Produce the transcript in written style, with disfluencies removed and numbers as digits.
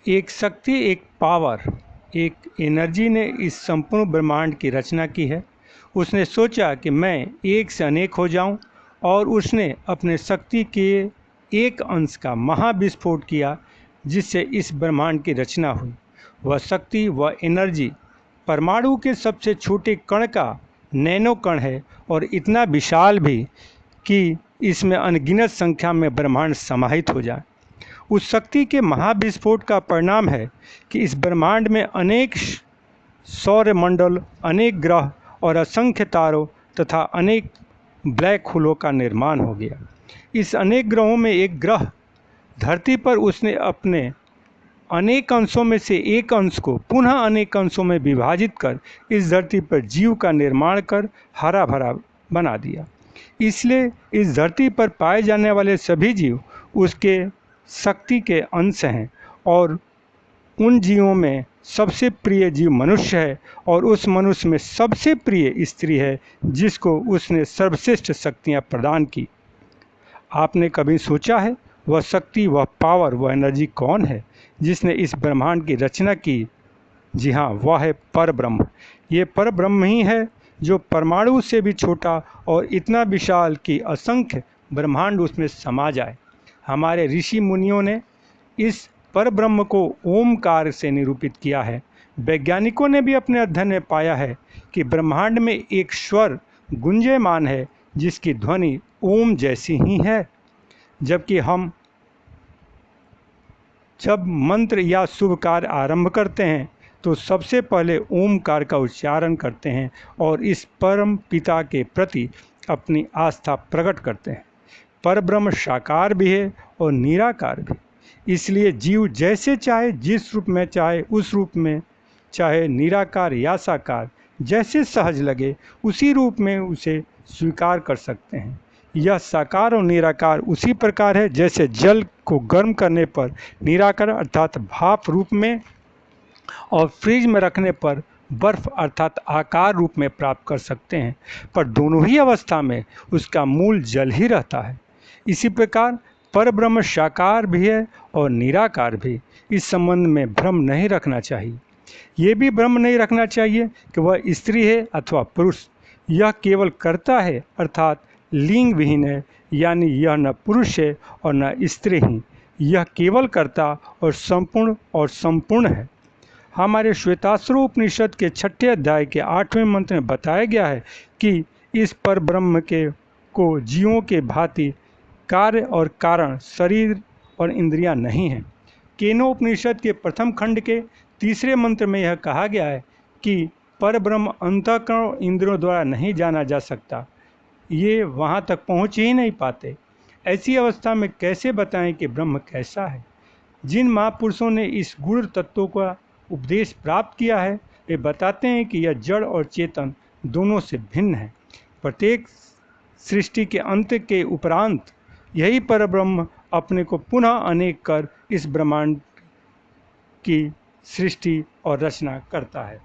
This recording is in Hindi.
एक शक्ति, एक पावर, एक एनर्जी ने इस संपूर्ण ब्रह्मांड की रचना की है। उसने सोचा कि मैं एक से अनेक हो जाऊं और उसने अपने शक्ति के एक अंश का महाविस्फोट किया जिससे इस ब्रह्मांड की रचना हुई। वह शक्ति, वह एनर्जी परमाणु के सबसे छोटे कण का नैनो कण है और इतना विशाल भी कि इसमें अनगिनत संख्या में ब्रह्मांड समाहित हो जाए। उस शक्ति के महाविस्फोट का परिणाम है कि इस ब्रह्मांड में अनेक सौरमंडल, अनेक ग्रह और असंख्य तारों तथा अनेक ब्लैक होलों का निर्माण हो गया। इस अनेक ग्रहों में एक ग्रह धरती पर उसने अपने अनेक अंशों में से एक अंश को पुनः अनेक अंशों में विभाजित कर इस धरती पर जीव का निर्माण कर हरा भरा बना दिया। इसलिए इस धरती पर पाए जाने वाले सभी जीव उसके शक्ति के अंश हैं और उन जीवों में सबसे प्रिय जीव मनुष्य है और उस मनुष्य में सबसे प्रिय स्त्री है जिसको उसने सर्वश्रेष्ठ शक्तियाँ प्रदान की। आपने कभी सोचा है वह शक्ति, वह पावर, वह एनर्जी कौन है जिसने इस ब्रह्मांड की रचना की? जी हाँ, वह है परब्रह्म। ये परब्रह्म ही है जो परमाणु से भी छोटा और इतना विशाल कि असंख्य ब्रह्मांड उसमें समा जाए। हमारे ऋषि मुनियों ने इस परब्रह्म को ओमकार से निरूपित किया है। वैज्ञानिकों ने भी अपने अध्ययन में पाया है कि ब्रह्मांड में एक स्वर गुंजयमान है जिसकी ध्वनि ओम जैसी ही है। जबकि हम जब मंत्र या शुभ कार्य आरंभ करते हैं तो सबसे पहले ओमकार का उच्चारण करते हैं और इस परम पिता के प्रति अपनी आस्था प्रकट करते हैं। परब्रह्म साकार भी है और निराकार भी। इसलिए जीव जैसे चाहे, जिस रूप में चाहे उस रूप में, चाहे निराकार या साकार, जैसे सहज लगे उसी रूप में उसे स्वीकार कर सकते हैं। यह साकार और निराकार उसी प्रकार है जैसे जल को गर्म करने पर निराकार अर्थात भाप रूप में और फ्रिज में रखने पर बर्फ अर्थात आकार रूप में प्राप्त कर सकते हैं, पर दोनों ही अवस्था में उसका मूल जल ही रहता है। इसी प्रकार परब्रह्म साकार भी है और निराकार भी। इस संबंध में भ्रम नहीं रखना चाहिए। ये भी भ्रम नहीं रखना चाहिए कि वह स्त्री है अथवा पुरुष। यह केवल कर्ता है अर्थात लिंग विहीन है, यानी यह न पुरुष है और न स्त्री ही। यह केवल कर्ता और संपूर्ण है। हमारे श्वेताश्वर उपनिषद के 6ठे अध्याय के 8वें मंत्र में बताया गया है कि इस पर ब्रह्म के को जीवों के भांति कार्य और कारण, शरीर और इंद्रियां नहीं हैं। केनोपनिषद के प्रथम खंड के 3रे मंत्र में यह कहा गया है कि परब्रह्म अंतःकरण इंद्रियों द्वारा नहीं जाना जा सकता। ये वहाँ तक पहुँच ही नहीं पाते। ऐसी अवस्था में कैसे बताएं कि ब्रह्म कैसा है? जिन महापुरुषों ने इस गुण तत्वों का उपदेश प्राप्त किया है वे बताते हैं कि यह जड़ और चेतन दोनों से भिन्न है। प्रत्येक सृष्टि के अंत के उपरांत यही परब्रह्म अपने को पुनः अनेक कर इस ब्रह्मांड की सृष्टि और रचना करता है।